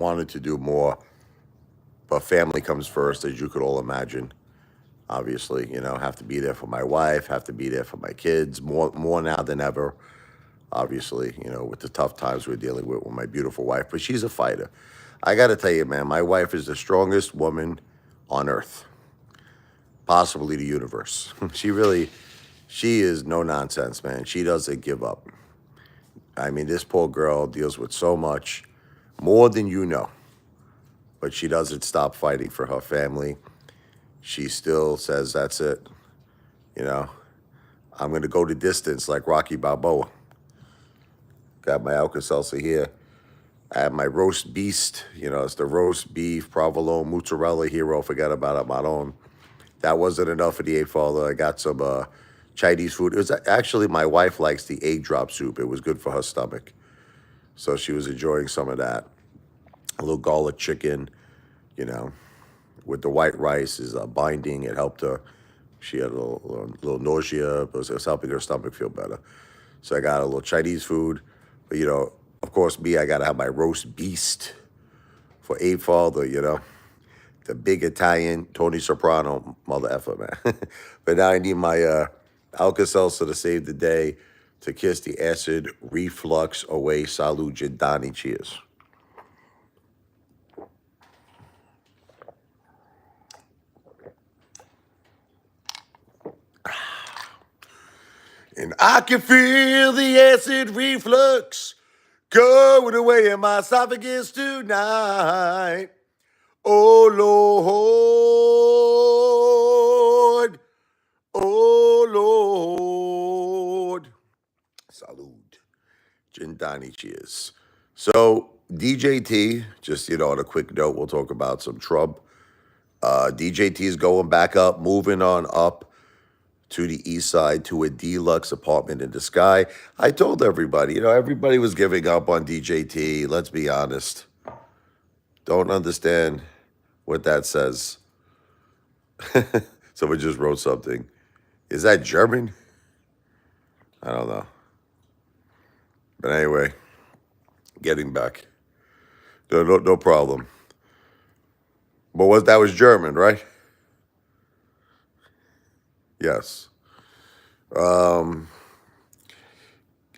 wanted to do more, but family comes first, as you could all imagine. Obviously, have to be there for my wife, have to be there for my kids, more now than ever. Obviously, with the tough times we're dealing with my beautiful wife, but she's a fighter. I got to tell you, man, my wife is the strongest woman on earth, possibly the universe. She is no nonsense, man. She doesn't give up. I mean, this poor girl deals with so much, more than you know, but she doesn't stop fighting for her family. She still says, that's it. You know, I'm going to go the distance like Rocky Balboa. Got my Alka-Seltzer here. I have my roast beast. It's the roast beef, provolone, mozzarella hero. Forget about it, Maron. That wasn't enough for the Apefather. I got some Chinese food. It was actually, my wife likes the egg drop soup. It was good for her stomach. So she was enjoying some of that. A little garlic chicken, with the white rice is binding. It helped her. She had a little nausea, but it was helping her stomach feel better. So I got a little Chinese food. But, of course, I got to have my roast beast for Apefather, the big Italian Tony Soprano mother effer, man. But now I need my Alka-Seltzer to save the day, to kiss the acid reflux away. Salud, Jindani. Cheers. And I can feel the acid reflux going away in my esophagus tonight. Oh, Lord. Oh, Lord. Salud. Jindani, cheers. So, DJT, just, on a quick note, we'll talk about some Trump. DJT is going back up, moving on up to the east side to a deluxe apartment in the sky. I told everybody, everybody was giving up on DJT. Let's be honest. Don't understand what that says. Someone just wrote something. Is that German? I don't know. But anyway, getting back. No problem. But that was German, right? Yes. I'm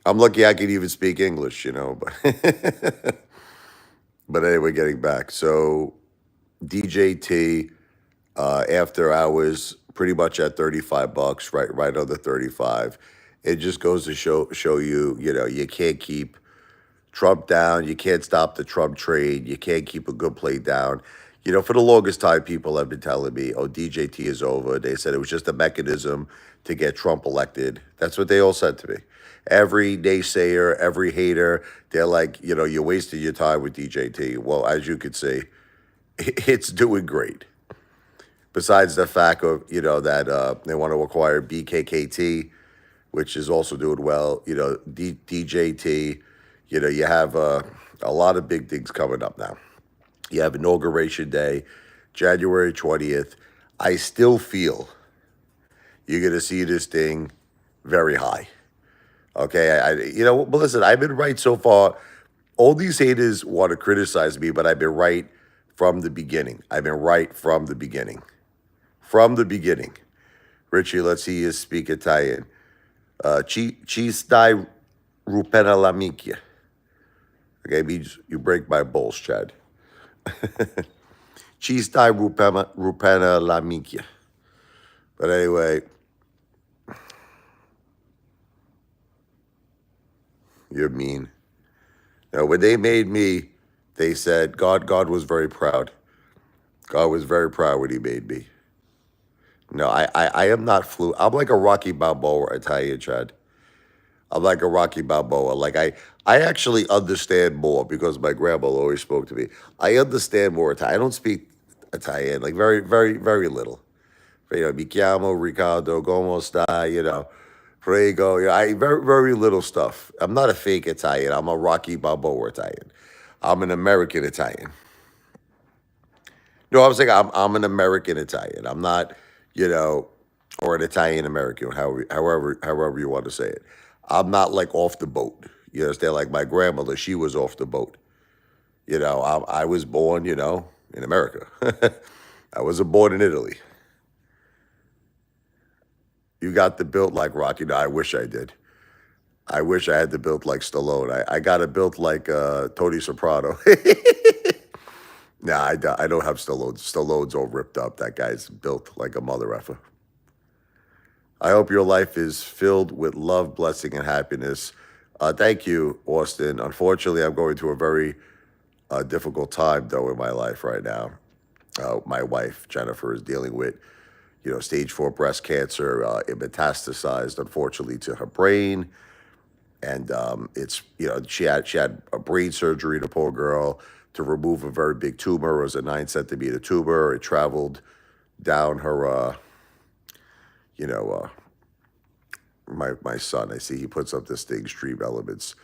lucky I can even speak English, but but anyway, getting back. So DJT after hours, pretty much at $35, right under 35. It just goes to show you, you can't keep Trump down. You can't stop the Trump trade. You can't keep a good play down. For the longest time, people have been telling me, oh, DJT is over. They said it was just a mechanism to get Trump elected. That's what they all said to me. Every naysayer, every hater, they're like, you're wasting your time with DJT. Well, as you can see, it's doing great. Besides the fact of, that they want to acquire BKKT, which is also doing well, DJT, you have a lot of big things coming up now. You have Inauguration Day, January 20th. I still feel you're going to see this thing very high. Okay, but listen, I've been right so far. All these haters want to criticize me, but I've been right from the beginning. I've been right from the beginning. From the beginning. Richie, let's see you speak Italian. Ci stai rupena la minchia. Okay, means you break my balls, Chad. Ci stai rupena la minchia. But anyway, you're mean. Now, when they made me, they said God was very proud. God was very proud when he made me. No, I am not fluent. I'm like a Rocky Balboa Italian, Chad. I'm like a Rocky Balboa. Like I actually understand more because my grandma always spoke to me. I understand more Italian. I don't speak Italian, like very, very, very little. Mi chiamo Riccardo, como sta, prego. I very, very little stuff. I'm not a fake Italian. I'm a Rocky Balboa Italian. I'm an American Italian. No, I'm saying I'm an American Italian. I'm not, or an Italian American, however you want to say it. I'm not like off the boat. You understand? Like my grandmother, she was off the boat. I was born, in America. I wasn't born in Italy. You got the built like Rocky. No, I wish I did. I wish I had the built like Stallone. I got it built like Tony Soprano. Nah, I don't have Stallone. Stallone's all ripped up. That guy's built like a mother effer. I hope your life is filled with love, blessing, and happiness. Thank you, Austin. Unfortunately, I'm going through a very difficult time, though, in my life right now. My wife, Jennifer, is dealing with, stage 4 breast cancer. It metastasized, unfortunately, to her brain. And she had a brain surgery, the poor girl, to remove a very big tumor. It was a 9 centimeter tumor. It traveled down her, you know, my son. I see he puts up this thing, Stream Elements.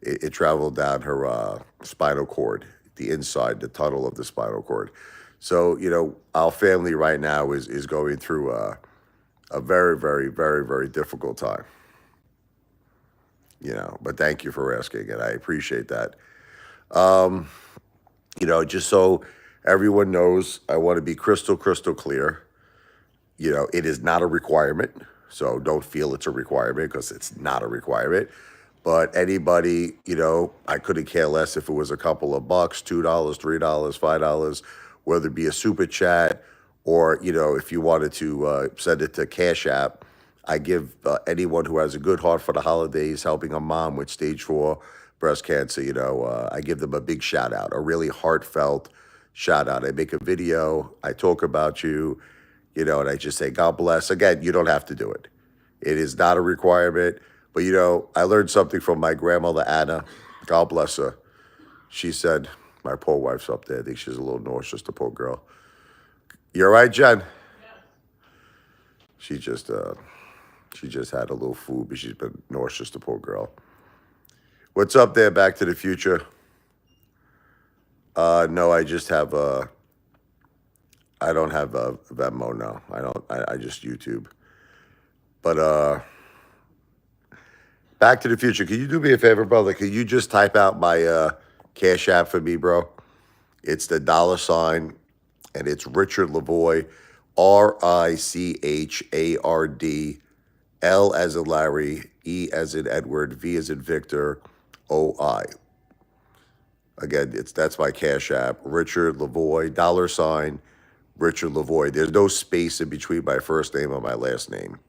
It traveled down her spinal cord, the inside, the tunnel of the spinal cord. So, our family right now is going through a very, very, very, very difficult time. But thank you for asking, and I appreciate that. Um, just so everyone knows, I want to be crystal, crystal clear. It is not a requirement, so don't feel it's a requirement because it's not a requirement. But anybody, I couldn't care less if it was a couple of bucks, $2, $3, $5, whether it be a super chat or, if you wanted to send it to Cash App. I give anyone who has a good heart for the holidays, helping a mom with stage 4 breast cancer, I give them a big shout out, a really heartfelt shout out. I make a video, I talk about you, and I just say, God bless. Again, you don't have to do it. It is not a requirement. But, I learned something from my grandmother, Anna. God bless her. She said, my poor wife's up there. I think she's a little nauseous, the poor girl. You all right, Jen? She just had a little food, but she's been nauseous, the poor girl. What's up there, Back to the Future? No, I just have I don't have Venmo, no. I don't, I just YouTube. But Back to the Future, can you do me a favor, brother? Can you just type out my Cash App for me, bro? It's the $, and it's Richard Lavoie, RICHARD, L as in Larry, E as in Edward, V as in Victor, OI. Again, that's my Cash App, Richard Lavoie, $, Richard Lavoie. There's no space in between my first name and my last name.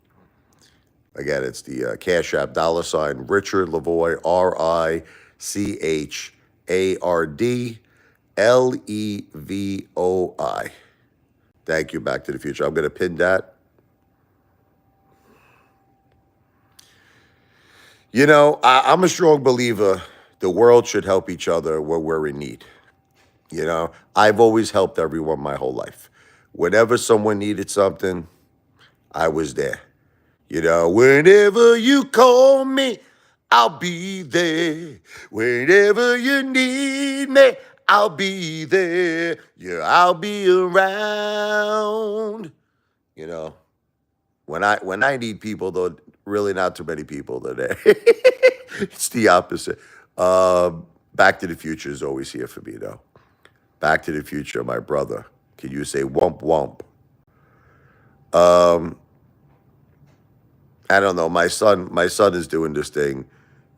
Again, it's the Cash App, $, Richard Lavoie, RICHARD, LEVOI. Thank you, Back to the Future. I'm going to pin that. I'm a strong believer the world should help each other when we're in need. I've always helped everyone my whole life. Whenever someone needed something, I was there. Whenever you call me, I'll be there. Whenever you need me, I'll be there. Yeah, I'll be around. When I need people, though, really not too many people are there. It's the opposite. Back to the Future is always here for me, though. Back to the Future, my brother. Can you say wump wump? I don't know. My son is doing this thing.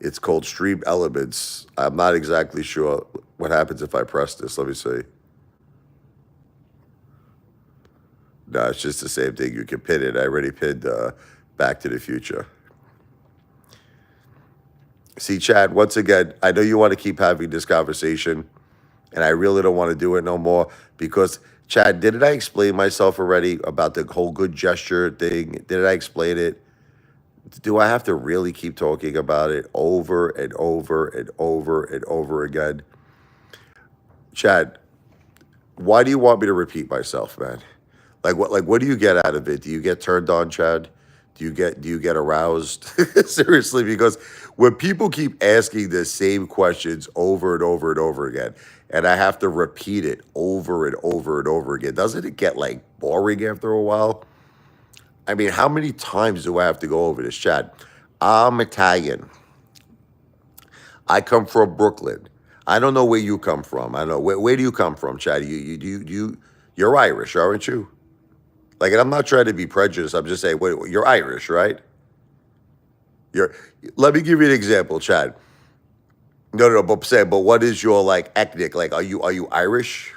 It's called Stream Elements. I'm not exactly sure what happens if I press this. Let me see. No, it's just the same thing. You can pin it. I already pinned Back to the Future. See, Chad, once again, I know you want to keep having this conversation, and I really don't want to do it no more because, Chad, didn't I explain myself already about the whole good gesture thing? Did I explain it? Do I have to really keep talking about it over and over and over and over again? Chad, why do you want me to repeat myself, man? What do you get out of it? Do you get turned on, Chad? Do you get aroused? Seriously, because when people keep asking the same questions over and over and over again, and I have to repeat it over and over and over again, doesn't it get like boring after a while? I mean, how many times do I have to go over this, Chad? I'm Italian. I come from Brooklyn. I don't know where you come from. I don't know where do you come from, Chad? You're Irish, aren't you? Like, and I'm not trying to be prejudiced. I'm just saying, wait, you're Irish, right? You're. Let me give you an example, Chad. No, but say, but what is your like ethnic? Like, are you Irish?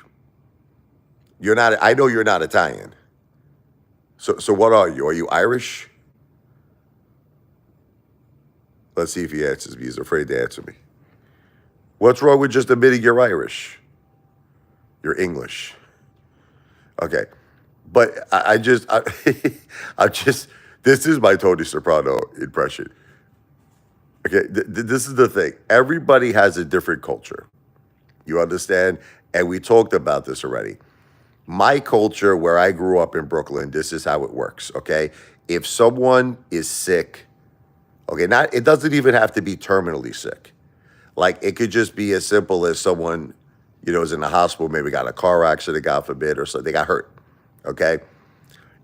You're not. I know you're not Italian. So what are you? Are you Irish? Let's see if he answers me. He's afraid to answer me. What's wrong with just admitting you're Irish? You're English. Okay. But I just, this is my Tony Soprano impression. Okay. This is the thing. Everybody has a different culture. You understand? And we talked about this already. My culture, where I grew up in Brooklyn, this is how it works. Okay. If someone is sick, okay, not, it doesn't even have to be terminally sick. Like it could just be as simple as someone, is in the hospital, maybe got a car accident, God forbid, or so they got hurt. Okay.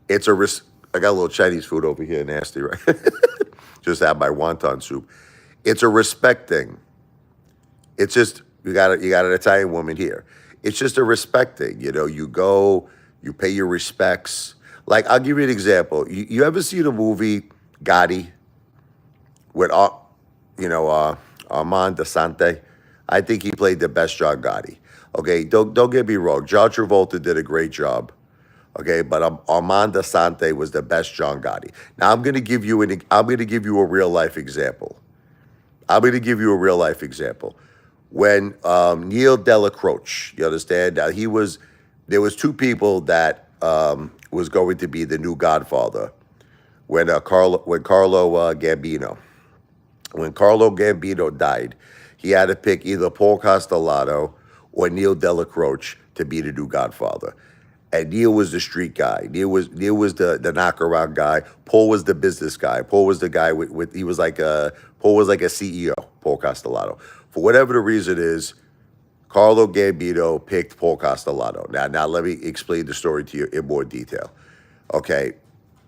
It's a risk. I got a little Chinese food over here, nasty, right? Just had my wonton soup. It's a respect thing. It's just you got an Italian woman here. It's just a respect thing. You go, you pay your respects. Like I'll give you an example. You ever see the movie Gotti with Armand Desante? I think he played the best John Gotti. Okay, don't get me wrong. John Travolta did a great job. Okay, but Armand Desante was the best John Gotti. Now I'm going to give you a real life example. When Neil Delacroce, you understand? Now there was two people that was going to be the new Godfather when Carlo Gambino. When Carlo Gambino died, he had to pick either Paul Castellano or Neil Delacroce to be the new Godfather. And Neil was the street guy. Neil was the knockaround guy. Paul was the business guy. Paul was the guy he was like Paul was like a CEO, Paul Castellano. For whatever the reason is, Carlo Gambino picked Paul Castellano. Now let me explain the story to you in more detail. Okay,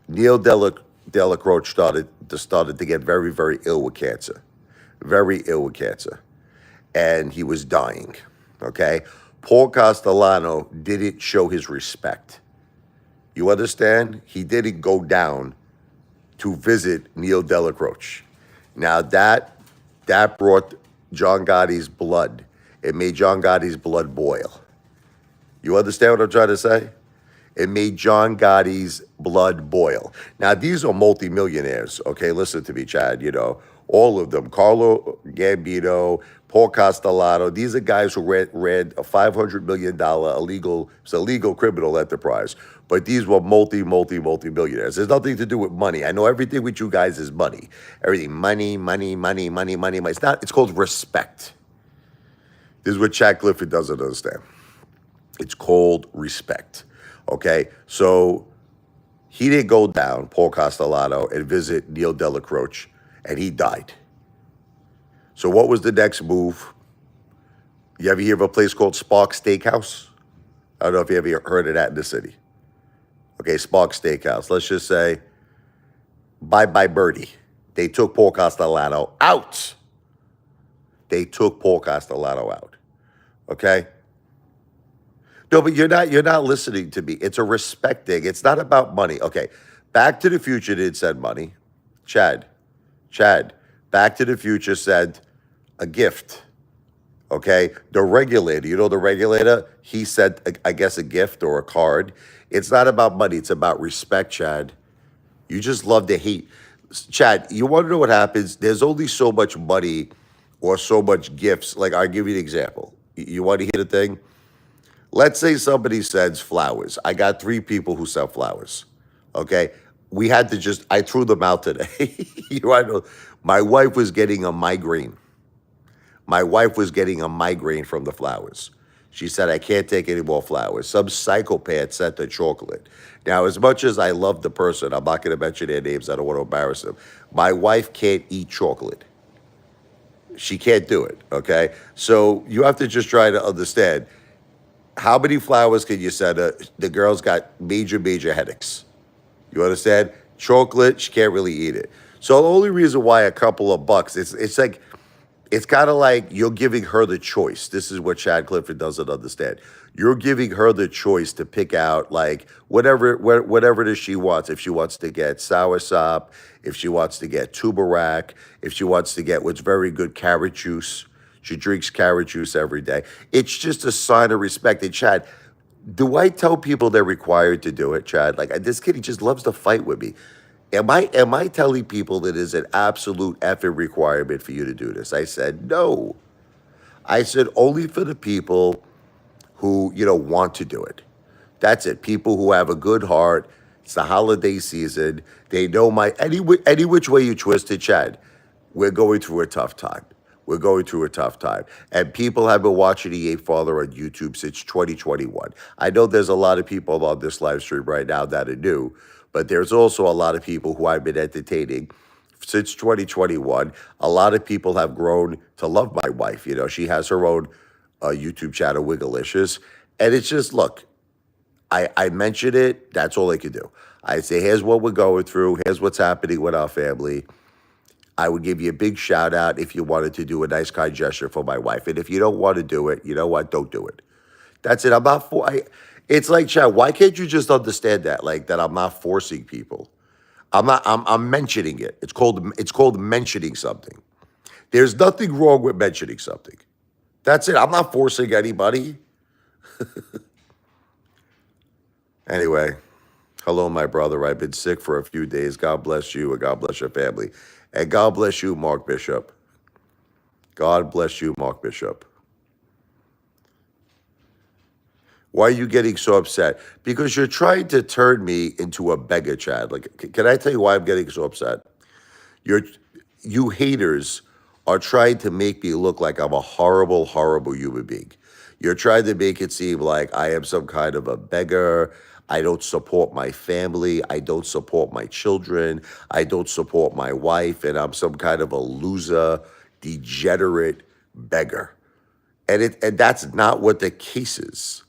Neil Delacroce started to get very, very ill with cancer. Very ill with cancer. And he was dying. Okay? Paul Castellano didn't show his respect. You understand? He didn't go down to visit Neil Delacroce. Now that brought John Gotti's blood. It made John Gotti's blood boil. You understand what I'm trying to say? It made John Gotti's blood boil. Now, these are multimillionaires, okay? Listen to me, Chad, all of them. Carlo Gambino, Paul Castellano, these are guys who ran a $500 million illegal criminal enterprise. But these were multi-millionaires. There's nothing to do with money. I know everything with you guys is money. Everything, money. It's called respect. This is what Chad Clifford doesn't understand. It's called respect. Okay, so he didn't go down, Paul Castellano, and visit Neil Delacroce, and he died. So what was the next move? You ever hear of a place called Spark Steakhouse? I don't know if you ever heard of that in the city. Okay, Spark Steakhouse. Let's just say, bye-bye birdie. They took Paul Castellano out. Okay? No, but you're not listening to me. It's a respect thing. It's not about money. Okay. Back to the Future did said money. Chad. Back to the Future said a gift. Okay. The regulator, he said, I guess, a gift or a card. It's not about money. It's about respect, Chad. You just love to hate. Chad, you want to know what happens? There's only so much money or so much gifts. Like, I'll give you an example. You want to hear the thing? Let's say somebody sends flowers. I got 3 people who sell flowers. Okay? I threw them out today. My wife was getting a migraine. From the flowers. She said, I can't take any more flowers. Some psychopath sent her chocolate. Now, as much as I love the person, I'm not going to mention their names. I don't want to embarrass them. My wife can't eat chocolate. She can't do it, okay? So you have to just try to understand. How many flowers can you send her? The girl's got major headaches. You understand? Chocolate, she can't really eat it. So the only reason why a couple of bucks, it's like, it's kind of like you're giving her the choice. This is what Chad Clifford doesn't understand. You're giving her the choice to pick out like whatever it is she wants. If she wants to get soursop, if she wants to get tubarak, if she wants to get what's very good carrot juice. She drinks carrot juice every day. It's just a sign of respect. And Chad, do I tell people they're required to do it, Chad? Like this kid, he just loves to fight with me. Am I telling people that it is an absolute effing requirement for you to do this? I said no. I said only for the people who want to do it. That's it. People who have a good heart. It's the holiday season. They know any which way you twist it, Chad. We're going through a tough time. We're going through a tough time. And people have been watching the Apefather on YouTube since 2021. I know there's a lot of people on this live stream right now that are new, but there's also a lot of people who I've been entertaining since 2021. A lot of people have grown to love my wife. She has her own YouTube channel, Wigglicious. And it's just, look, I mentioned it. That's all I could do. I say, here's what we're going through. Here's what's happening with our family. I would give you a big shout out if you wanted to do a nice, kind gesture for my wife. And if you don't want to do it, you know what? Don't do it. That's it. I'm not for. It's like, Chad, why can't you just understand that? Like that, I'm not forcing people. I'm not. I'm mentioning it. It's called mentioning something. There's nothing wrong with mentioning something. That's it. I'm not forcing anybody. Anyway, hello, my brother. I've been sick for a few days. God bless you and God bless your family. And God bless you, Mark Bishop. God bless you, Mark Bishop. Why are you getting so upset? Because you're trying to turn me into a beggar, Chad. Like, can I tell you why I'm getting so upset? You're, you haters are trying to make me look like I'm a horrible, horrible human being. You're trying to make it seem like I am some kind of a beggar. I don't support my family. I don't support my children. I don't support my wife. And I'm some kind of a loser, degenerate beggar. And that's not what the case is.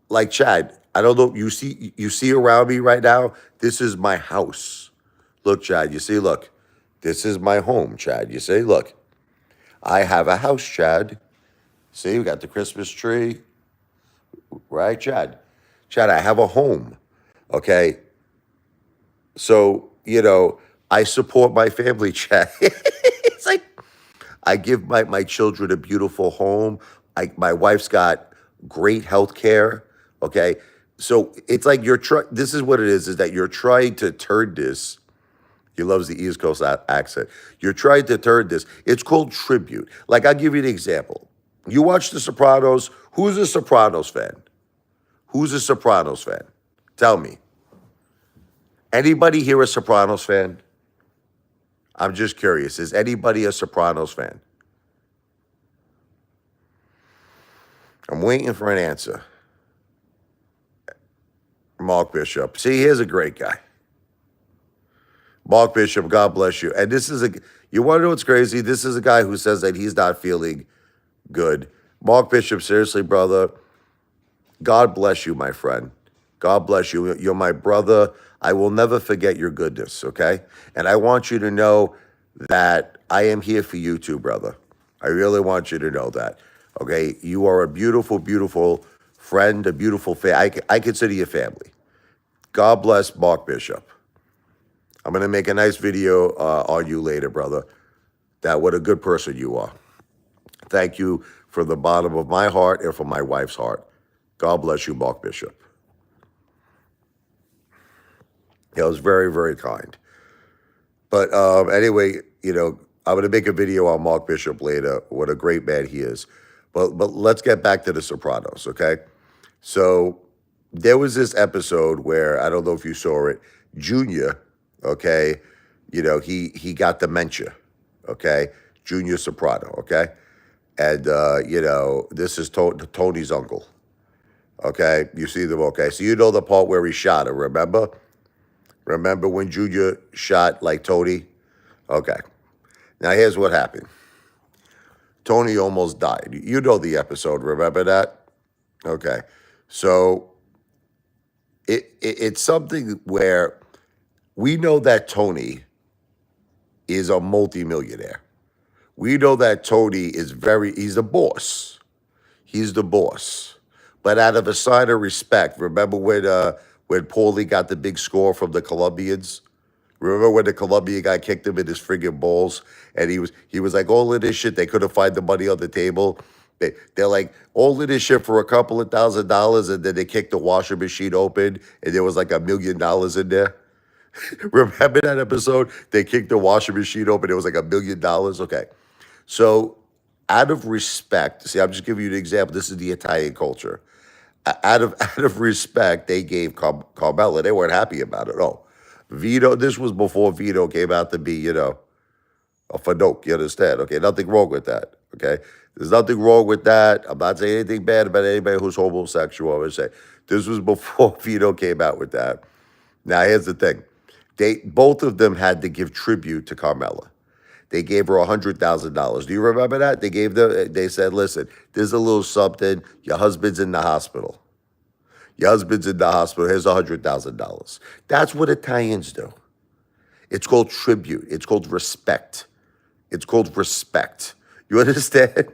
Like Chad, I don't know. You see around me right now. This is my house. Look, Chad. You see, look. This is my home, Chad. You see, look. I have a house, Chad. See, we got the Christmas tree, right, Chad? Chad, I have a home. Okay. So, I support my family, Chad. It's like I give my children a beautiful home. My wife's got great health care. Okay. So it's like this is what it is that you're trying to turn this. He loves the East Coast accent. You're trying to turn this. It's called tribute. Like, I'll give you an example. You watch The Sopranos. Who's a Sopranos fan? Who's a Sopranos fan? Tell me. Anybody here a Sopranos fan? I'm just curious. Is anybody a Sopranos fan? I'm waiting for an answer. Mark Bishop. See, here's a great guy. Mark Bishop, God bless you. And you want to know what's crazy? This is a guy who says that he's not feeling good. Mark Bishop, seriously, brother, God bless you, my friend. God bless you. You're my brother. I will never forget your goodness, okay? And I want you to know that I am here for you too, brother. I really want you to know that, okay? You are a beautiful, beautiful friend, a beautiful family. I consider you family. God bless Mark Bishop. I'm going to make a nice video on you later, brother. What a good person you are. Thank you from the bottom of my heart and from my wife's heart. God bless you, Mark Bishop. It was very, very kind. But anyway, I'm going to make a video on Mark Bishop later. What a great man he is. But let's get back to The Sopranos, okay? So there was this episode where, I don't know if you saw it, Junior, okay, he got dementia, okay? Junior Soprano, okay? And, this is Tony's uncle, okay? You see them, okay? So you know the part where he shot her, remember? Remember when Junior shot like Tony? Okay. Now here's what happened. Tony almost died. You know the episode, remember that? Okay. So it's something where we know that Tony is a multimillionaire. We know that Tony is he's the boss. He's the boss. But out of a sign of respect, remember when Paulie got the big score from the Colombians? Remember when the Colombian guy kicked him in his friggin' balls, and he was like, all of this shit, they couldn't find the money on the table. They're like, all of this shit for a couple of $1,000, and then they kicked the washing machine open, and there was like $1 million in there. Remember that episode? They kicked the washing machine open, it was like $1 million. Okay. So out of respect, see, I'm just giving you an example. This is the Italian culture. Out of respect, they gave Carmella. They weren't happy about it. Oh, Vito. This was before Vito came out to be, a Fadoke. You understand? Okay, nothing wrong with that. Okay, there's nothing wrong with that. I'm not saying anything bad about anybody who's homosexual. I'm saying this was before Vito came out with that. Now here's the thing: both of them had to give tribute to Carmella. They gave her $100,000. Do you remember that? They said, listen, there's a little something. Your husband's in the hospital. Your husband's in the hospital. Here's $100,000. That's what Italians do. It's called tribute. It's called respect. It's called respect. You understand?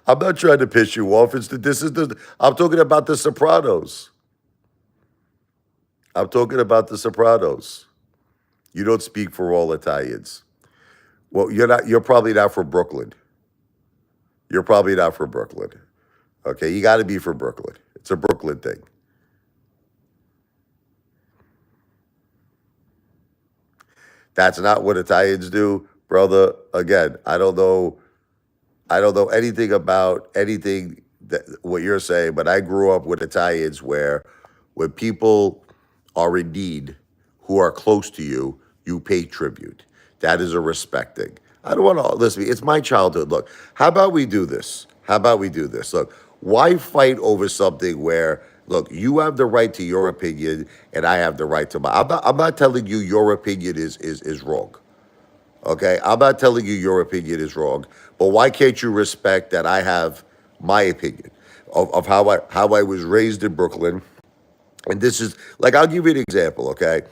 I'm not trying to piss you off. I'm talking about the Sopranos. I'm talking about the Sopranos. You don't speak for all Italians. Well, you're probably not from Brooklyn. You're probably not from Brooklyn. Okay, you got to be from Brooklyn. It's a Brooklyn thing. That's not what Italians do, brother. Again, I don't know anything about anything that what you're saying, but I grew up with Italians where when people are in need who are close to you, you pay tribute. That is a respect thing. I don't want to listen. It's my childhood. Look, how about we do this? How about we do this? Look, why fight over something where look, you have the right to your opinion and I have the right to mine. I'm not telling you your opinion is wrong. Okay, I'm not telling you your opinion is wrong, but why can't you respect that I have my opinion of how I was raised in Brooklyn? And this is like I'll give you an example. Okay,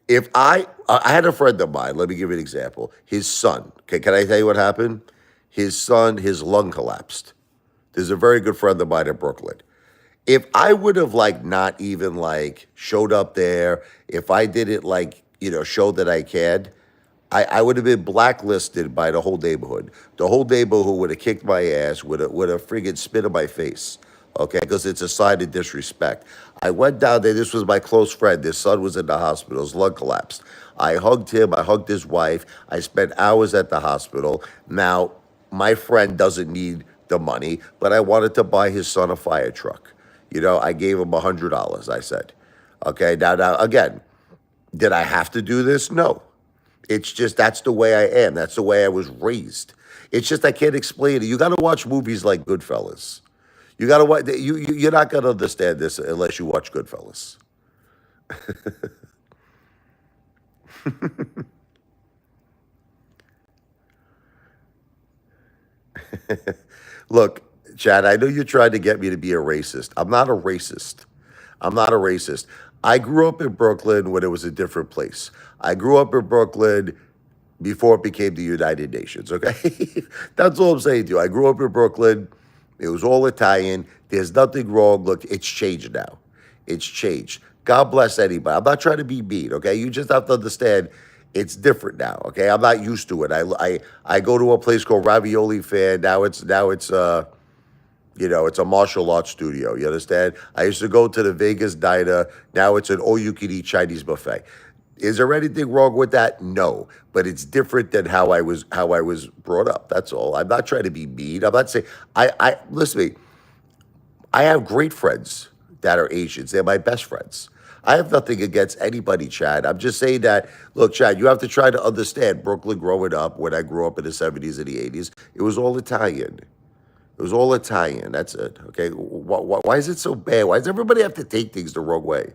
if I had a friend of mine. Let me give you an example. His son. Okay, can I tell you what happened? His son, his lung collapsed. There's a very good friend of mine in Brooklyn. If I would have like not even like showed up there, if I didn't like show that I cared, I would have been blacklisted by the whole neighborhood. The whole neighborhood would have kicked my ass, would have friggin' spit in my face. Okay, because it's a sign of disrespect. I went down there. This was my close friend. His son was in the hospital. His lung collapsed. I hugged him. I hugged his wife. I spent hours at the hospital. Now, my friend doesn't need the money, but I wanted to buy his son a fire truck. I gave him $100. I said, okay. Now, again, did I have to do this? No. It's just that's the way I am. That's the way I was raised. It's just I can't explain it. You got to watch movies like Goodfellas. You got to watch. You're not gonna understand this unless you watch Goodfellas. Look, Chad. I know you're trying to get me to be a racist. I'm not a racist. I'm not a racist. I grew up in Brooklyn when it was a different place. I grew up in Brooklyn before it became the United Nations, okay? That's all I'm saying to you. I grew up in Brooklyn. It was all Italian. There's nothing wrong. Look, it's changed now. It's changed. God bless anybody. I'm not trying to be mean, okay? You just have to understand it's different now, okay? I'm not used to it. I go to a place called Ravioli Fan. Now it's a martial arts studio. You understand? I used to go to the Vegas diner. Now it's an all-you-can-eat Chinese buffet. Is there anything wrong with that? No, but it's different than how I was brought up. That's all. I'm not trying to be mean. I'm not saying I listen to me. I have great friends that are Asians. They're my best friends. I have nothing against anybody, Chad. I'm just saying that, look, Chad, you have to try to understand Brooklyn growing up, when I grew up in the 70s and the 80s, it was all Italian. It was all Italian. That's it. Okay. Why is it so bad? Why does everybody have to take things the wrong way?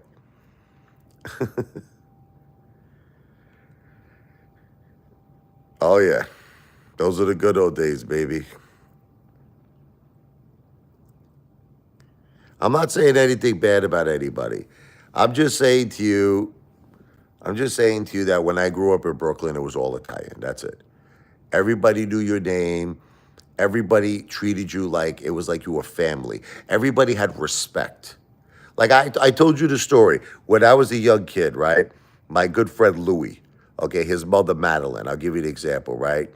Oh, yeah. Those are the good old days, baby. I'm not saying anything bad about anybody. I'm just saying to you, I'm just saying to you that when I grew up in Brooklyn, it was all Italian. That's it. Everybody knew your name. Everybody treated you like it was like you were family. Everybody had respect. Like I told you the story. When I was a young kid, right? My good friend Louis, okay, his mother Madeline, I'll give you an example, right?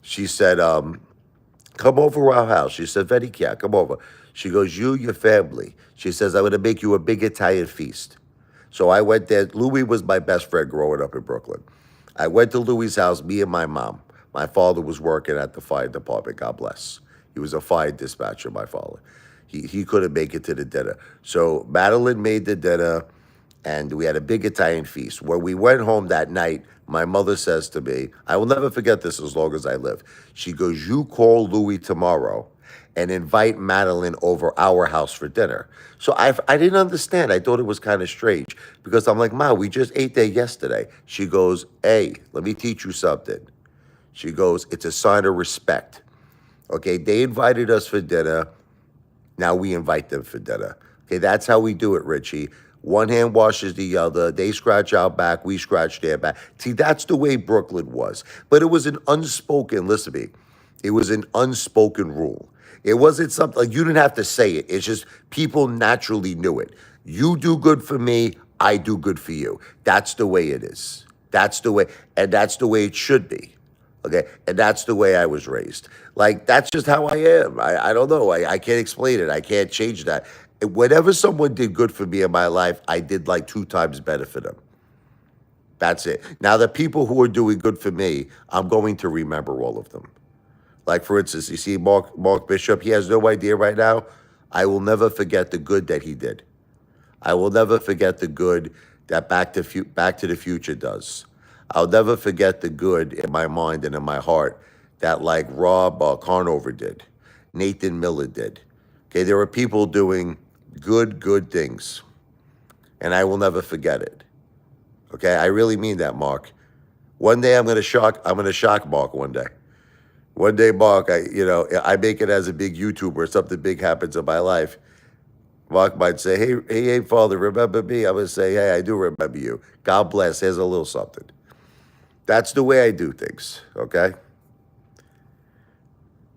She said, come over to our house. She said, Vedikia, come over. She goes, you, your family. She says, I'm going to make you a big Italian feast. So I went there. Louis was my best friend growing up in Brooklyn. I went to Louis' house, me and my mom. My father was working at the fire department, God bless. He was a fire dispatcher, my father. He couldn't make it to the dinner. So Madeline made the dinner, and we had a big Italian feast. When we went home that night, my mother says to me, I will never forget this as long as I live. She goes, you call Louis tomorrow and invite Madeline over our house for dinner. So I didn't understand. I thought it was kind of strange because I'm like, Ma, we just ate there yesterday. She goes, hey, let me teach you something. She goes, it's a sign of respect. Okay, they invited us for dinner. Now we invite them for dinner. Okay, that's how we do it, Richie. One hand washes the other. They scratch our back. We scratch their back. See, that's the way Brooklyn was. But it was an unspoken, listen to me, it was an unspoken rule. It wasn't something like you didn't have to say it. It's just people naturally knew it. You do good for me, I do good for you. That's the way it is. That's the way, and that's the way it should be. Okay. And that's the way I was raised. Like, that's just how I am. I don't know. I can't explain it. I can't change that. Whenever someone did good for me in my life, I did like 2 times better for them. That's it. Now, the people who are doing good for me, I'm going to remember all of them. Like, for instance, you see Mark Bishop, he has no idea right now. I will never forget the good that he did. I will never forget the good that Back to the Future does. I'll never forget the good in my mind and in my heart that like Rob Carnover did, Nathan Miller did. Okay, there are people doing good things, and I will never forget it. Okay, I really mean that, Mark. One day I'm gonna shock Mark one day. One day, Mark, I make it as a big YouTuber, something big happens in my life. Mark might say, hey, Father, remember me? I'm going to say, hey, I do remember you. God bless. Here's a little something. That's the way I do things, okay?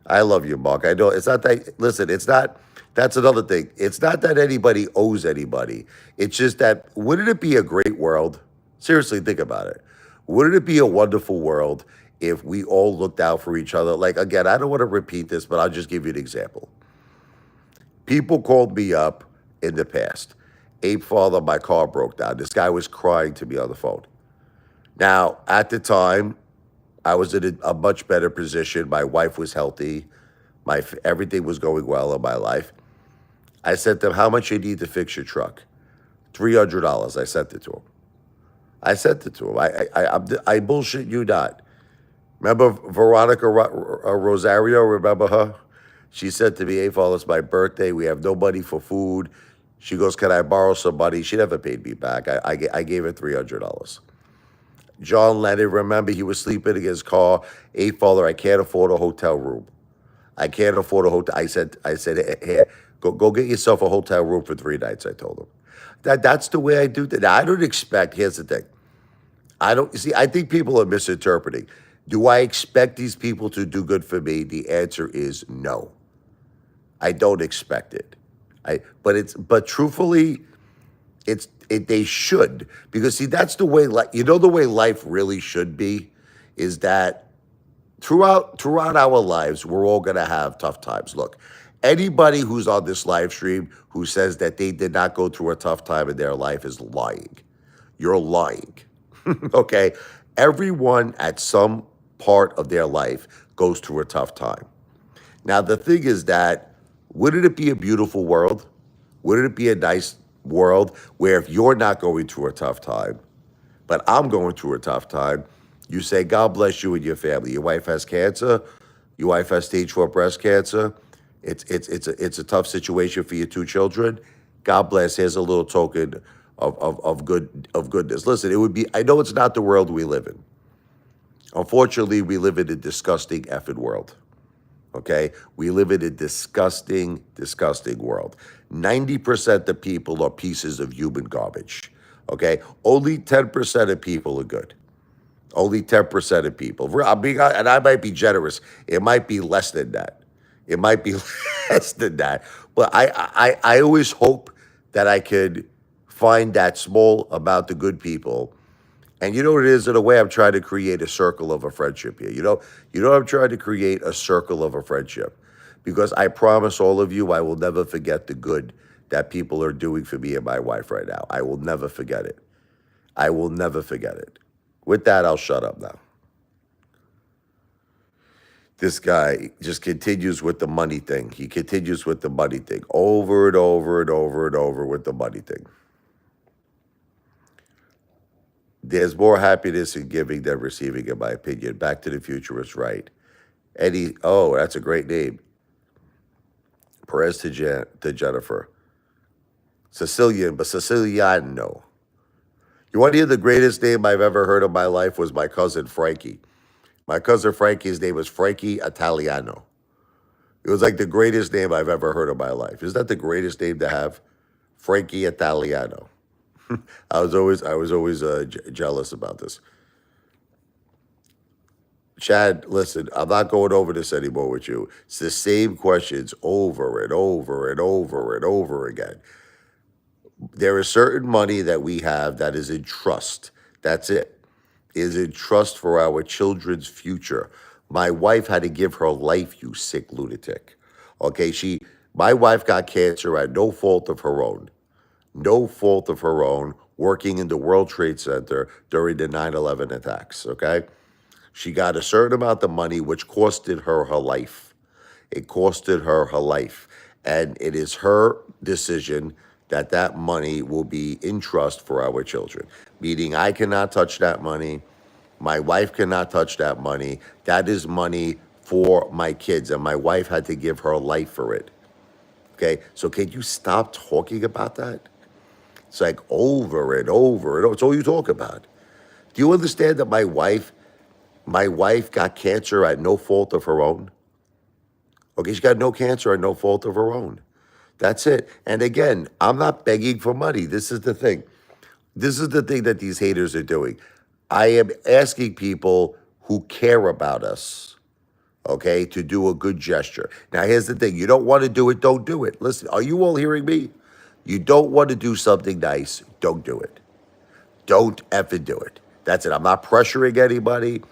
I love you, Mark. I know it's not that, listen, it's not, that's another thing. It's not that anybody owes anybody. It's just that, wouldn't it be a great world? Seriously, think about it. Wouldn't it be a wonderful world if we all looked out for each other? Like, again, I don't want to repeat this, but I'll just give you an example. People called me up in the past. Apefather, my car broke down. This guy was crying to me on the phone. Now, at the time, I was in a much better position. My wife was healthy. Everything was going well in my life. I said to him, how much you need to fix your truck? $300. I sent it to him. I bullshit you not. Remember Veronica Rosario? Remember her? She said to me, hey, Paul, it's my birthday. We have no money for food. She goes, can I borrow some money? She never paid me back. I gave her $300. John Lennon, remember, he was sleeping in his car. Hey, Father, I can't afford a hotel room. I can't afford a hotel. I said, hey, go get yourself a hotel room for 3 nights, I told him. That's the way I do that. Now, I don't expect, here's the thing. I think people are misinterpreting. Do I expect these people to do good for me? The answer is no. I don't expect it. But truthfully, they should, because see, that's the way, the way life really should be, is that throughout our lives, we're all gonna have tough times. Look, anybody who's on this live stream who says that they did not go through a tough time in their life is lying. You're lying. Okay? Everyone at some part of their life goes through a tough time. Now, the thing is that, wouldn't it be a beautiful world? Wouldn't it be a nice world where if you're not going through a tough time, but I'm going through a tough time, you say, God bless you and your family. Your wife has cancer. Your wife has stage 4 breast cancer. It's a tough situation for your 2 children. God bless. Here's a little token of goodness. Listen, it would be, I know it's not the world we live in. Unfortunately, we live in a disgusting effing world. Okay? We live in a disgusting world. 90% of people are pieces of human garbage. Okay? Only 10% of people are good. Only 10% of people. I'm being, and I might be generous. It might be less than that. It might be less than that. But I always hope that I could find that small amount of good people. And you know what it is? In a way, I'm trying to create a circle of a friendship here. I'm trying to create a circle of a friendship. Because I promise all of you, I will never forget the good that people are doing for me and my wife right now. I will never forget it. I will never forget it. With that, I'll shut up now. This guy just continues with the money thing. He continues with the money thing over and over and over and over with the money thing. There's more happiness in giving than receiving, in my opinion. Back to the Future is right. Eddie, oh, that's a great name. Perez to Jennifer. Sicilian, but Siciliano. You want to hear the greatest name I've ever heard in my life was my cousin Frankie. My cousin Frankie's name was Frankie Italiano. It was like the greatest name I've ever heard in my life. Is that the greatest name to have? Frankie Italiano. I was always jealous about this. Chad, listen, I'm not going over this anymore with you. It's the same questions over and over and over and over again. There is certain money that we have that is in trust. That's it. Is in trust for our children's future. My wife had to give her life, you sick lunatic. Okay, my wife got cancer at no fault of her own. No fault of her own, working in the World Trade Center during the 9/11 attacks, okay? She got a certain amount of money, which costed her her life. It costed her her life. And it is her decision that that money will be in trust for our children. Meaning I cannot touch that money. My wife cannot touch that money. That is money for my kids. And my wife had to give her life for it. Okay, so can you stop talking about that? It's like over and over and over. It's all you talk about. Do you understand that my wife got cancer at no fault of her own? Okay, she got no cancer at no fault of her own. That's it. And again, I'm not begging for money. This is the thing. This is the thing that these haters are doing. I am asking people who care about us, okay, to do a good gesture. Now, here's the thing. You don't want to do it, don't do it. Listen, are you all hearing me? You don't want to do something nice, don't do it. Don't ever do it. That's it. I'm not pressuring anybody.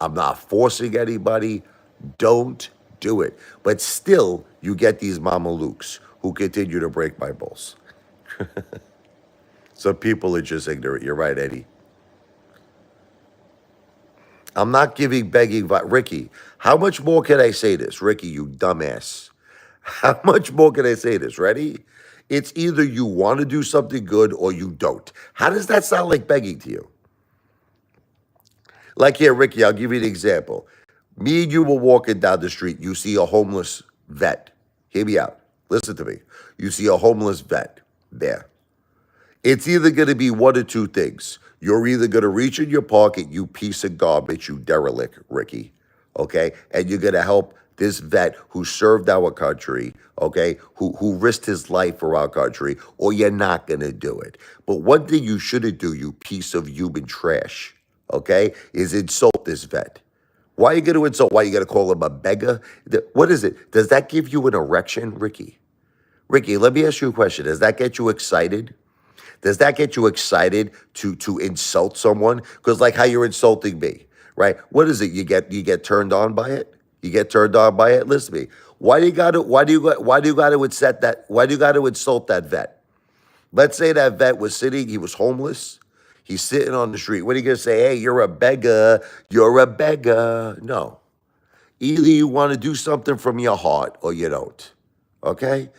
I'm not forcing anybody. Don't do it. But still, you get these mamalukes who continue to break my balls. Some people are just ignorant. You're right, Eddie. I'm not begging. Ricky, how much more can I say this? Ricky, you dumbass. How much more can I say this? Ready? It's either you want to do something good or you don't. How does that sound like begging to you? Like here, Ricky, I'll give you an example. Me and you were walking down the street. You see a homeless vet. Hear me out. Listen to me. You see a homeless vet there. It's either going to be one or two things. You're either going to reach in your pocket, you piece of garbage, you derelict, Ricky, okay? And you're going to help this vet who served our country, okay, who risked his life for our country, or you're not going to do it. But one thing you shouldn't do, you piece of human trash, okay, is insult this vet. Why are you going to insult? Why are you going to call him a beggar? What is it? Does that give you an erection, Ricky? Ricky, let me ask you a question. Does that get you excited? Does that get you excited to insult someone? Because like how you're insulting me, right? What is it? You get turned on by it? You get turned on by it? Listen to me. Why do you got to insult that vet? Let's say that vet was sitting, he was homeless. He's sitting on the street. What are you going to say? Hey, you're a beggar. You're a beggar. No. Either you want to do something from your heart or you don't. Okay?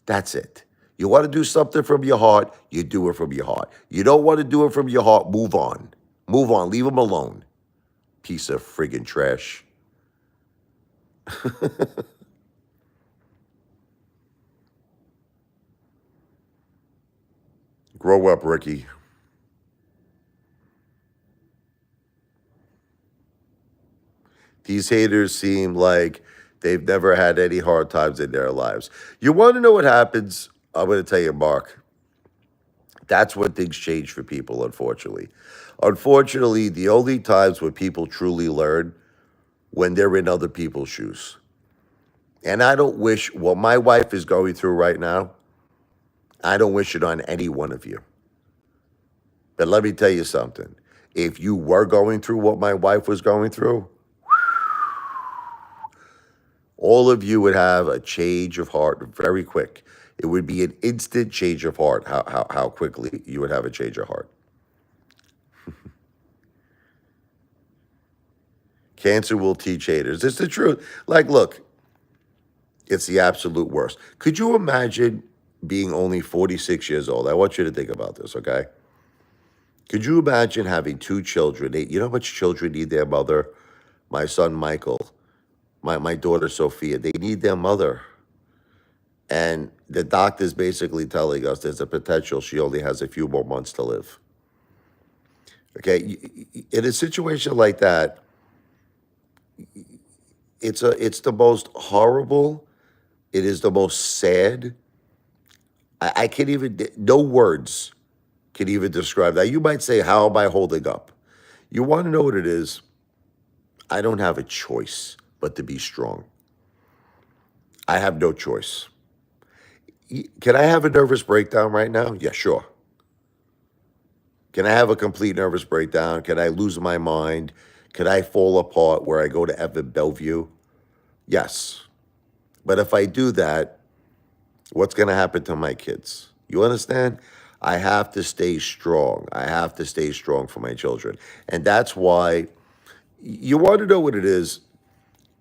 That's it. You want to do something from your heart, you do it from your heart. You don't want to do it from your heart, move on. Move on. Leave them alone. Piece of friggin' trash. Grow up, Ricky. These haters seem like they've never had any hard times in their lives. You want to know what happens? I'm going to tell you, Mark. That's when things change for people, unfortunately. Unfortunately, the only times when people truly learn when they're in other people's shoes. And I don't wish what my wife is going through right now, I don't wish it on any one of you. But let me tell you something. If you were going through what my wife was going through, all of you would have a change of heart very quick. It would be an instant change of heart, how quickly you would have a change of heart. Cancer will teach haters. It's the truth. Like, look, it's the absolute worst. Could you imagine being only 46 years old? I want you to think about this, okay? Could you imagine having two children? You know how much children need their mother? My son Michael, my daughter Sophia, they need their mother. And the doctor's basically telling us there's a potential she only has a few more months to live. Okay, in a situation like that, it's the most horrible. It is the most sad. I can't even, no words can even describe that. You might say, how am I holding up? You want to know what it is? I don't have a choice but to be strong. I have no choice. Can I have a nervous breakdown right now? Yeah, sure. Can I have a complete nervous breakdown? Can I lose my mind? Can I fall apart where I go to Evan Bellevue? Yes. But if I do that, what's going to happen to my kids? You understand? I have to stay strong. I have to stay strong for my children. And that's why you want to know what it is.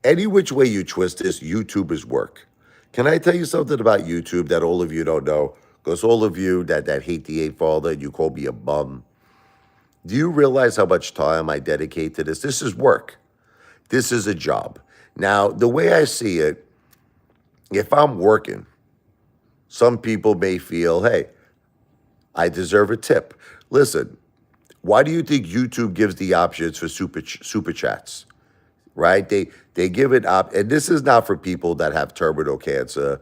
Any which way you twist this, YouTube is work. Can I tell you something about YouTube that all of you don't know? Because all of you that hate the Apefather, you call me a bum. Do you realize how much time I dedicate to this? This is work. This is a job. Now, the way I see it, if I'm working, some people may feel, hey, I deserve a tip. Listen, why do you think YouTube gives the options for super chats? Right? They give it up, and this is not for people that have terminal cancer.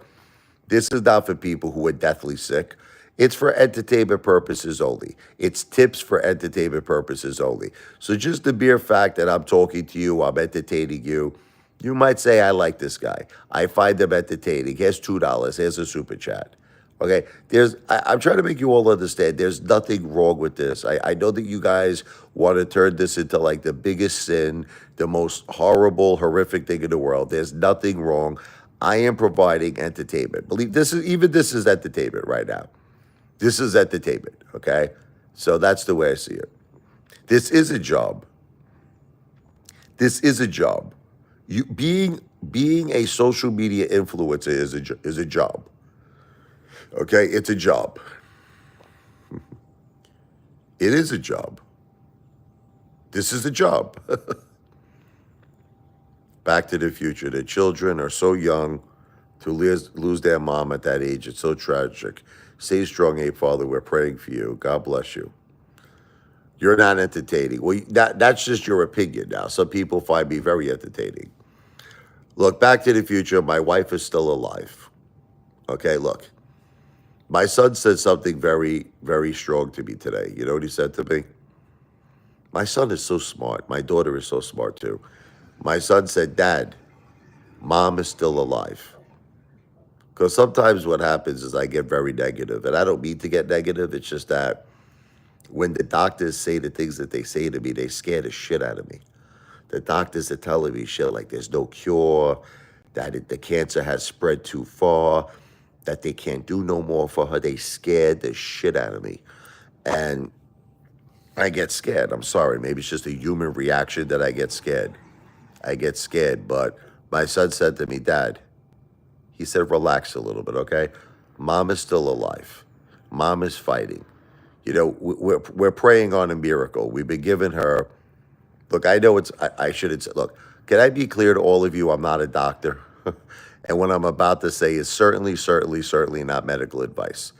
This is not for people who are deathly sick. It's for entertainment purposes only. It's tips for entertainment purposes only. So just the mere fact that I'm talking to you, I'm entertaining you, you might say, I like this guy. I find him entertaining. Here's $2. Here's a super chat. Okay, I'm trying to make you all understand there's nothing wrong with this. I know that you guys want to turn this into like the biggest sin, the most horrible, horrific thing in the world. There's nothing wrong. I am providing entertainment. Believe this is entertainment right now. This is entertainment, okay? So that's the way I see it. This is a job. This is a job. You being a social media influencer is a job. Okay, it's a job. It is a job. This is a job. Back to the Future. The children are so young to lose their mom at that age. It's so tragic. Stay strong, Apefather. We're praying for you. God bless you. You're not entertaining. Well, that's just your opinion now. Some people find me very entertaining. Look, Back to the Future. My wife is still alive. Okay, look. My son said something very, very strong to me today. You know what he said to me? My son is so smart. My daughter is so smart too. My son said, Dad, Mom is still alive. Because sometimes what happens is I get very negative. And I don't mean to get negative. It's just that when the doctors say the things that they say to me, they scare the shit out of me. The doctors are telling me shit like there's no cure, that the cancer has spread too far, that they can't do no more for her. They scared the shit out of me. And I get scared. I'm sorry. Maybe it's just a human reaction that I get scared. I get scared. But my son said to me, Dad, he said, relax a little bit, okay? Mom is still alive. Mom is fighting. You know, we're praying on a miracle. We've been giving her, look, I know I shouldn't say, look, can I be clear to all of you, I'm not a doctor. And what I'm about to say is certainly not medical advice.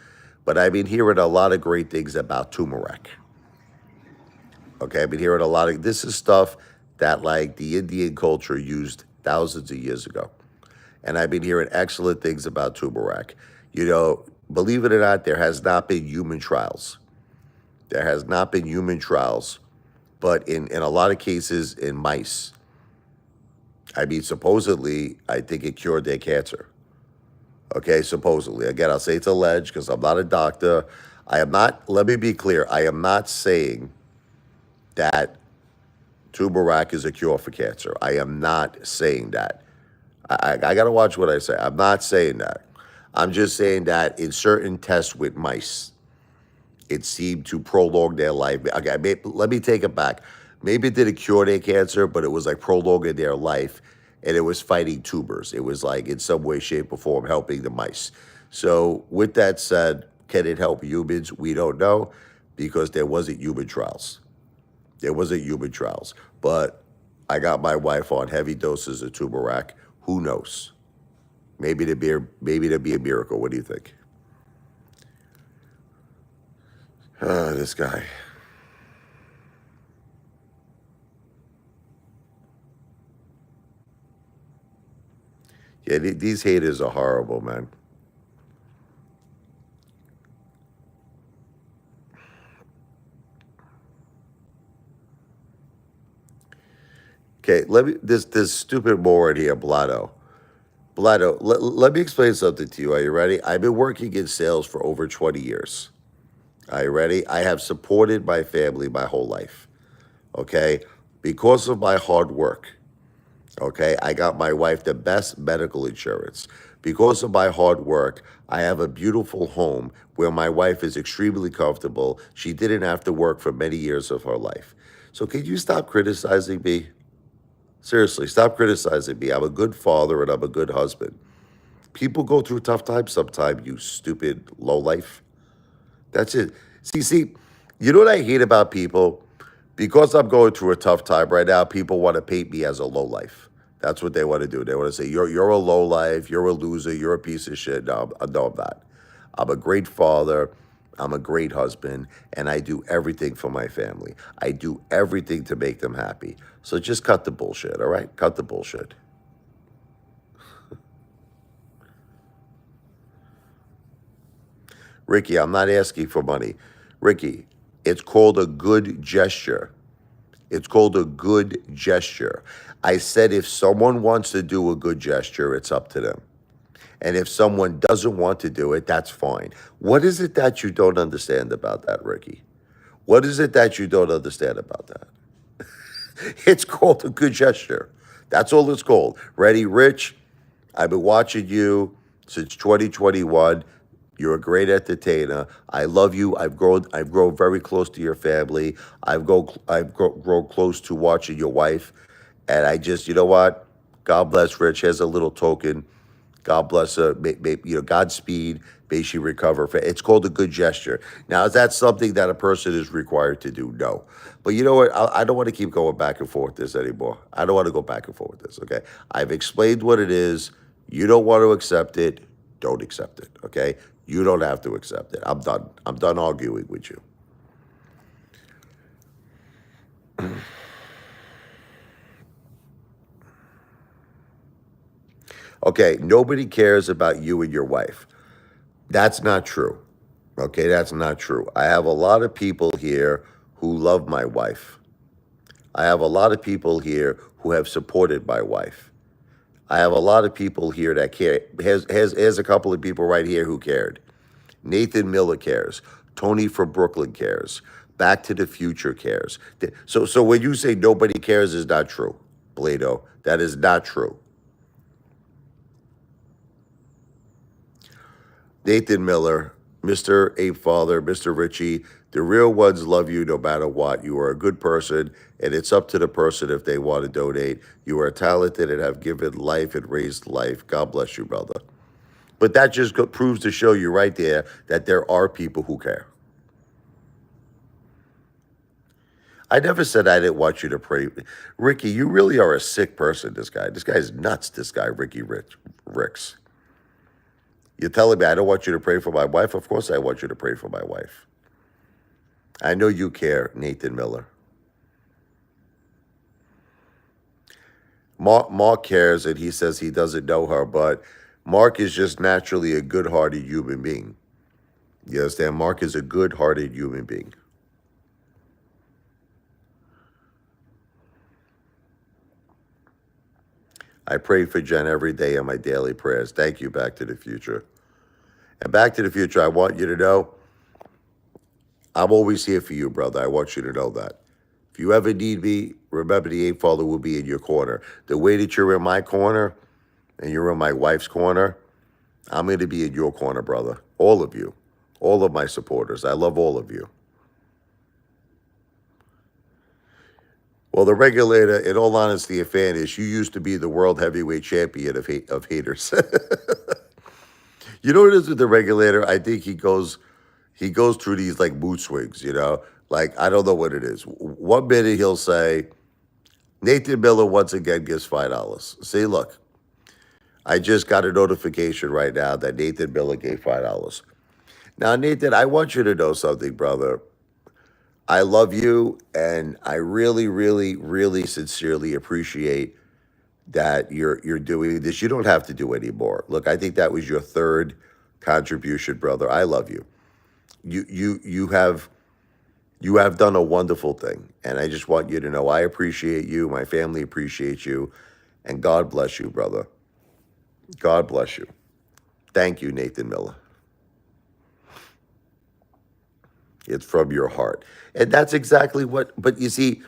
But I've been hearing a lot of great things about turmeric. Okay, I've been hearing a lot of, this is stuff that like the Indian culture used thousands of years ago. And I've been hearing excellent things about turmeric. You know, believe it or not, there has not been human trials. There has not been human trials, but in a lot of cases in mice. I mean, supposedly, I think it cured their cancer. Okay, supposedly. Again, I'll say it's alleged because I'm not a doctor. I am not, let me be clear, I am not saying that turmeric is a cure for cancer. I am not saying that. I got to watch what I say. I'm not saying that. I'm just saying that in certain tests with mice, it seemed to prolong their life. Okay, let me take it back. Maybe it didn't cure their cancer, but it was like prolonging their life, and it was fighting tumors. It was like in some way, shape, or form helping the mice. So, with that said, can it help humans? We don't know because there wasn't human trials. There wasn't human trials, but I got my wife on heavy doses of turmeric. Who knows? Maybe to be a miracle. What do you think? This guy. Yeah, these haters are horrible, man. Okay, let me this stupid moron here, Blotto. Blotto, let me explain something to you. Are you ready? I've been working in sales for over 20 years. Are you ready? I have supported my family my whole life. Okay? Because of my hard work. Okay, I got my wife the best medical insurance. Because of my hard work, I have a beautiful home where my wife is extremely comfortable. She didn't have to work for many years of her life. So, can you stop criticizing me? Seriously, stop criticizing me. I'm a good father and I'm a good husband. People go through tough times sometimes, you stupid lowlife. That's it. See, you know what I hate about people? Because I'm going through a tough time right now, people want to paint me as a lowlife. That's what they want to do. They want to say, you're a lowlife, you're a loser, you're a piece of shit. No, I'm not. I'm a great father. I'm a great husband, and I do everything for my family. I do everything to make them happy. So just cut the bullshit, all right? Cut the bullshit. Ricky, I'm not asking for money. Ricky, it's called a good gesture. It's called a good gesture. I said if someone wants to do a good gesture, it's up to them. And if someone doesn't want to do it, that's fine. What is it that you don't understand about that, Ricky? What is it that you don't understand about that? It's called a good gesture. That's all it's called. Ready, Rich? I've been watching you since 2021. You're a great entertainer. I love you. I've grown very close to your family. I've grown close to watching your wife. And I just, you know what? God bless Rich. Here's a little token. God bless her. Godspeed. May she recover. It's called a good gesture. Now, is that something that a person is required to do? No. But you know what? I don't want to keep going back and forth with this anymore. I don't want to go back and forth with this. Okay. I've explained what it is. You don't want to accept it. Don't accept it. Okay. You don't have to accept it. I'm done. I'm done arguing with you. Okay. Nobody cares about you and your wife. That's not true. Okay, that's not true. I have a lot of people here who love my wife. I have a lot of people here who have supported my wife. I have a lot of people here that care. Here's a couple of people right here who cared. Nathan Miller cares. Tony from Brooklyn cares. Back to the Future cares. So when you say nobody cares is not true, Blado. That is not true. Nathan Miller, Mr. Apefather, Mr. Ritchie, the real ones love you no matter what. You are a good person, and it's up to the person if they want to donate. You are talented and have given life and raised life. God bless you, brother. But that just proves to show you right there that there are people who care. I never said I didn't want you to pray. Ricky, you really are a sick person, this guy. This guy's nuts, this guy, Ricky Ricks. You're telling me I don't want you to pray for my wife? Of course I want you to pray for my wife. I know you care, Nathan Miller. Mark cares, and he says he doesn't know her, but Mark is just naturally a good-hearted human being. You understand? Mark is a good-hearted human being. I pray for Jen every day in my daily prayers. Thank you, Back to the Future. And Back to the Future, I want you to know, I'm always here for you, brother. I want you to know that. If you ever need me, remember the Apefather will be in your corner. The way that you're in my corner and you're in my wife's corner, I'm going to be in your corner, brother. All of you. All of my supporters. I love all of you. Well, the regulator, in all honesty, and fairness, you used to be the world heavyweight champion of haters. You know what it is with the regulator? I think he goes through these like mood swings, you know? Like, I don't know what it is. One minute he'll say, Nathan Miller once again gives $5. See, look, I just got a notification right now that Nathan Miller gave $5. Now, Nathan, I want you to know something, brother. I love you, and I really, really, really sincerely appreciate that you're doing this. You don't have to do anymore. Look, I think that was your third contribution, brother. I love you. You have done a wonderful thing, and I just want you to know I appreciate you. My family appreciates you, and God bless you, brother. God bless you. Thank you, Nathan Miller. It's from your heart, and that's exactly what. But you see,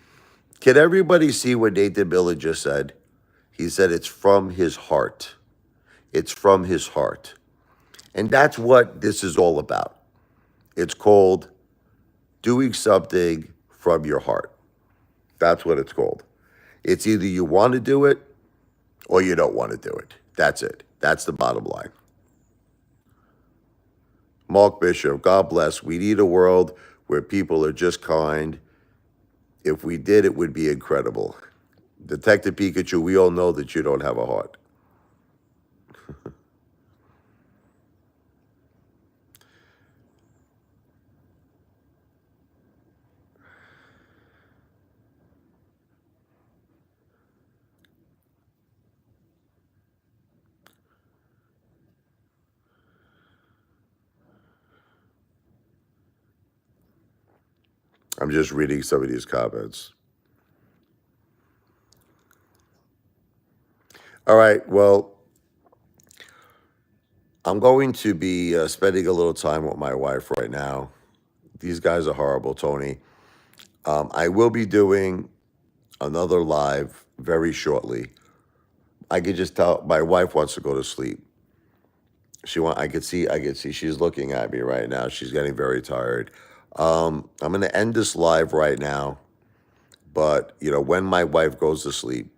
can everybody see what Nathan Miller just said? He said it's from his heart. It's from his heart, and that's what this is all about. It's called doing something from your heart. That's what it's called. It's either you want to do it or you don't want to do it. That's it. That's the bottom line. Mark Bishop, God bless. We need a world where people are just kind. If we did, it would be incredible. Detective Pikachu, we all know that you don't have a heart. I'm just reading some of these comments. All right, well, I'm going to be spending a little time with my wife right now. These guys are horrible, Tony. I will be doing another live very shortly. I could just tell my wife wants to go to sleep. I could see she's looking at me right now. She's getting very tired. I'm going to end this live right now, but when my wife goes to sleep,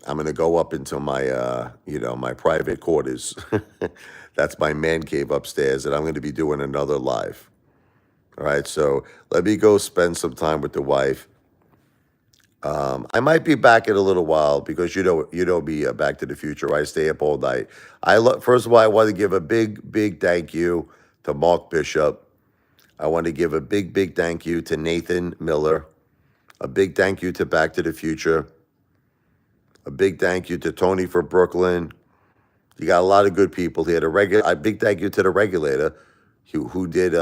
I'm going to go up into my my private quarters. That's my man cave upstairs, and I'm going to be doing another live. All right, so let me go spend some time with the wife. I might be back in a little while because you know me, Back to the Future. I stay up all night. First of all, I want to give a big thank you to Mark Bishop. I want to give a big thank you to Nathan Miller. A big thank you to Back to the Future. A big thank you to Tony for Brooklyn. You got a lot of good people here. A big thank you to the regulator, who did.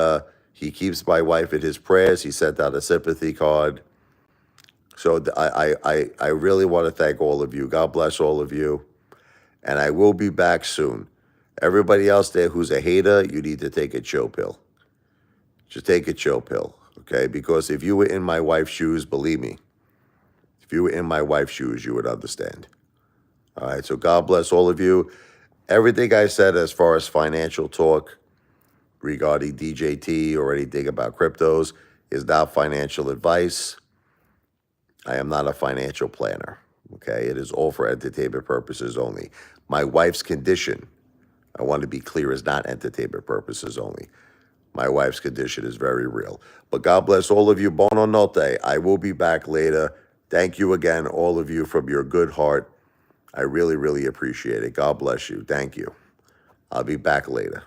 He keeps my wife in his prayers. He sent out a sympathy card. So I really want to thank all of you. God bless all of you. And I will be back soon. Everybody else there who's a hater, you need to take a chill pill. Just take a chill pill, okay? Because if you were in my wife's shoes, believe me, if you were in my wife's shoes, you would understand. All right, so God bless all of you. Everything I said as far as financial talk regarding DJT or anything about cryptos is not financial advice. I am not a financial planner, okay? It is all for entertainment purposes only. My wife's condition, I want to be clear, is not entertainment purposes only. My wife's condition is very real. But God bless all of you. Buona notte. I will be back later. Thank you again, all of you, from your good heart. I really appreciate it. God bless you. Thank you. I'll be back later.